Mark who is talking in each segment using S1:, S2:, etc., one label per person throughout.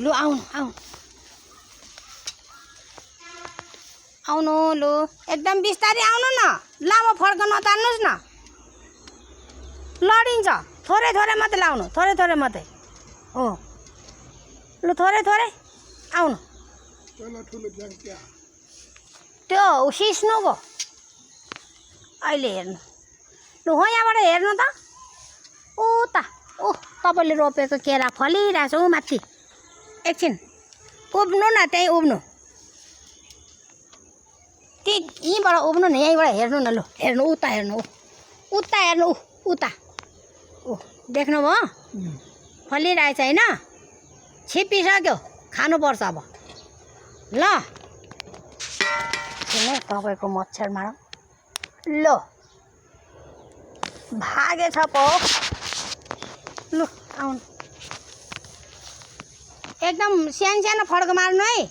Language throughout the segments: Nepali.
S1: लु आउनु आउनु आउनु लु एकदम बिस्तारै आउनु न लामो फड्क नतान्नुस् न लडिन्छ थोरै थोरै मात्रै लाउनु थोरै थोरै मात्रै हो लु थोरै थोरै आउनु त्यो सिस्नुको अहिले हेर्नु लु हो यहाँबाट हेर्नु त उता ओ तपाईँले रोपेको केरा फलिरहेछ ऊ माथि एकछिन उब्नु न त्यहीँ उब्नु ती यहीँबाट उब्नु न यहीँबाट हेर्नु न लु हेर्नु उता हेर्नु उता हेर्नु उता ऊ देख्नुभयो फलिरहेछ होइन छिप्पिसक्यो खानुपर्छ अब ल तपाईँको मच्छर मारौँ ल भागेछ पो लु आउनु एकदम सानो सानो फड्क मार्नु है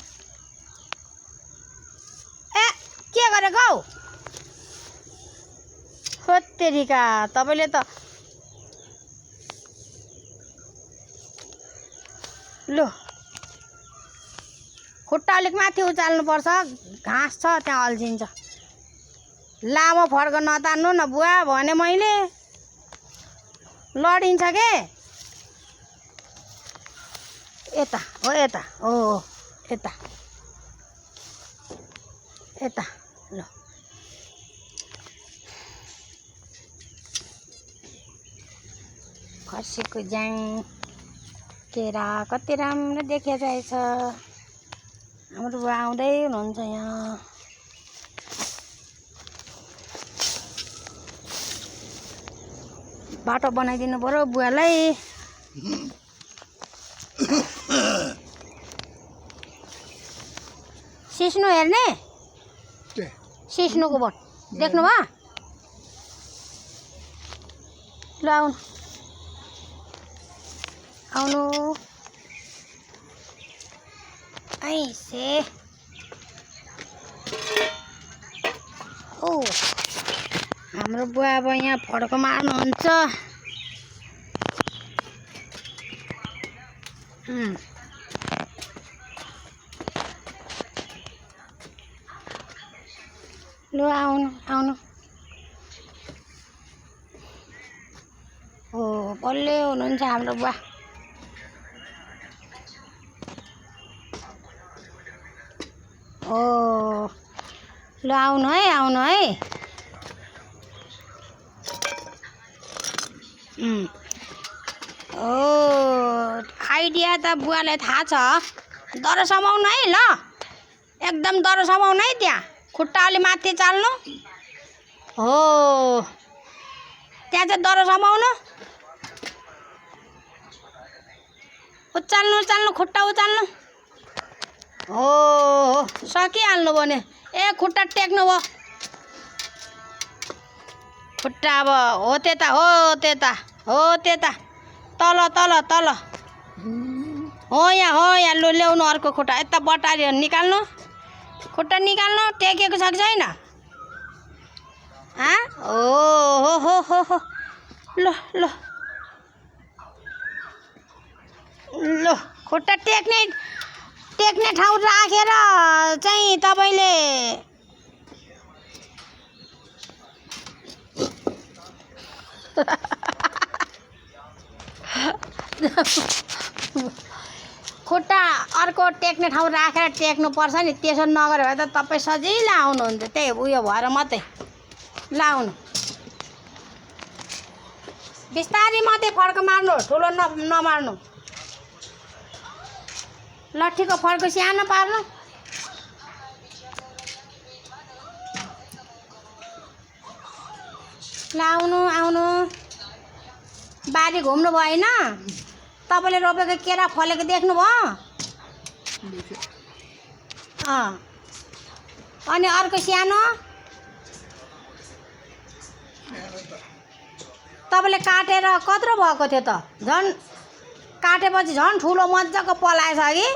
S1: ए के गरेको हौ खोत्तेरिका तपाईँले त लु खुट्टा अलिक माथि उचाल्नुपर्छ घाँस छ त्यहाँ अल्झिन्छ लामो फड्क नतान्नु न बुवा भने मैले लडिन्छ के यता हो यता हो यता यता ल खसीको ज्याङ केरा कति राम्रो देखेको रहेछ हाम्रो बुवा आउँदै हुनुहुन्छ यहाँ बाटो बनाइदिनु पर्यो बुवालाई सिस्नु हेर्ने सिस्नुको बोट देख्नुभयो ल आउनु आउनु ऐसे ओ हाम्रो बुवा अब यहाँ फड्को मार्नुहुन्छ लु आउनु आउनु हो बल्लै हुनुहुन्छ हाम्रो बुवा ओ लु आउनु है ओ आइडिया त बुवालाई थाहा छ दरो समाउनु है ल एकदम दरो समाउनु है त्यहाँ खुट्टा अलि माथि चाल्नु हो त्यहाँ चाहिँ दरो समाउनु उचाल्नु खुट्टा उचाल्नु हो सकिहाल्नु भने ए खुट्टा टेक्नु भयो खुट्टा अब हो त्यता तल हो यहाँ लु ल्याउनु अर्को खुट्टा यता बटारी निकाल्नु खुट्टा निकाल्नु टेकेको छ कि छैन ओ हो ल खुट्टा टेक्ने ठाउँ राखेर चाहिँ तपाईले खुट्टा अर्को टेक्ने ठाउँ राखेर टेक्नुपर्छ नि त्यसो नगरे भए त तपाईँ सजिलै आउनुहुन्छ त्यही उयो भएर मात्रै लाउनु बिस्तारै मात्रै फड्क मार्नु ठुलो नमार्नु लट्ठीको फड्को सानो पार्नु लाउनु आउनु बारी घुम्नु भयो होइन तपाईँले रोपेको केरा फलेको देख्नुभयो अनि अर्को सानो तपाईँले काटेर कत्रो भएको थियो त झन् काटेपछि झन् ठुलो मजाको पलाएछ कि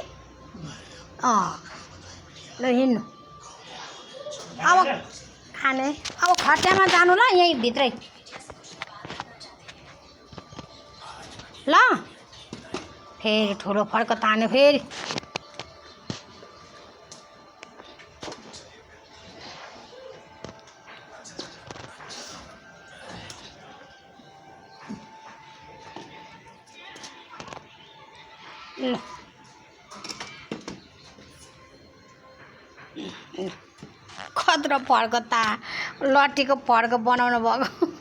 S1: ल हिँड्नु अब खाने अब खट्टामा जानु ल यहीँ भित्रै ल फेरि ठुलो फड्को तान्यो फेरि ल खतरा फड्को ता लट्ठीको फड्को बनाउनु भएको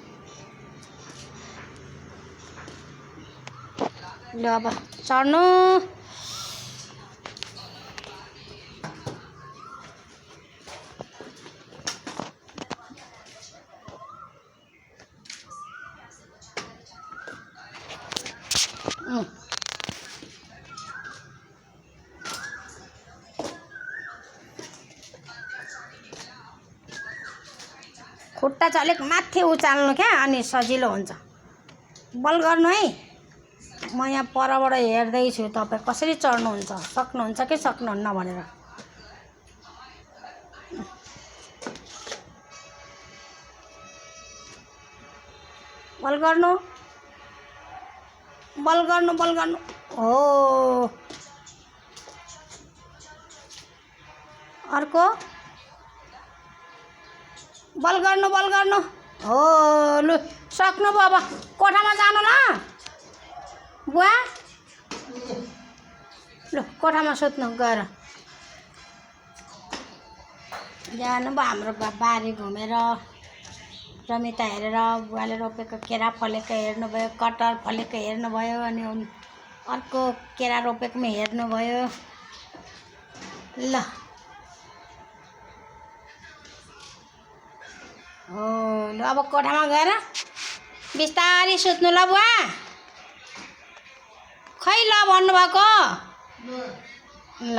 S1: ल अब चढ्नु खुट्टा चाहिँ अलिक माथि उचाल्नु क्या अनि सजिलो हुन्छ बल गर्नु है म यहाँ परबाट हेर्दैछु तपाईँ कसरी चढ्नुहुन्छ सक्नुहुन्छ कि सक्नुहुन्न भनेर बल गर्नु बल गर्नु बल गर्नु हो अर्को बल गर्नु हो लु सक्नु भयो अब कोठामा जानु ल बुवा लु कोठामा सुत्नु गएर जानु भयो हाम्रो बारी घुमेर रमिता हेरेर बुवाले रोपेको केरा फलेको हेर्नुभयो कटहर फलेको हेर्नुभयो अनि अर्को केरा रोपेको पनि हेर्नुभयो ल हो ल अब कोठामा गएर बिस्तारै सुत्नु ल बुवा खै ल भन्नुभएको ल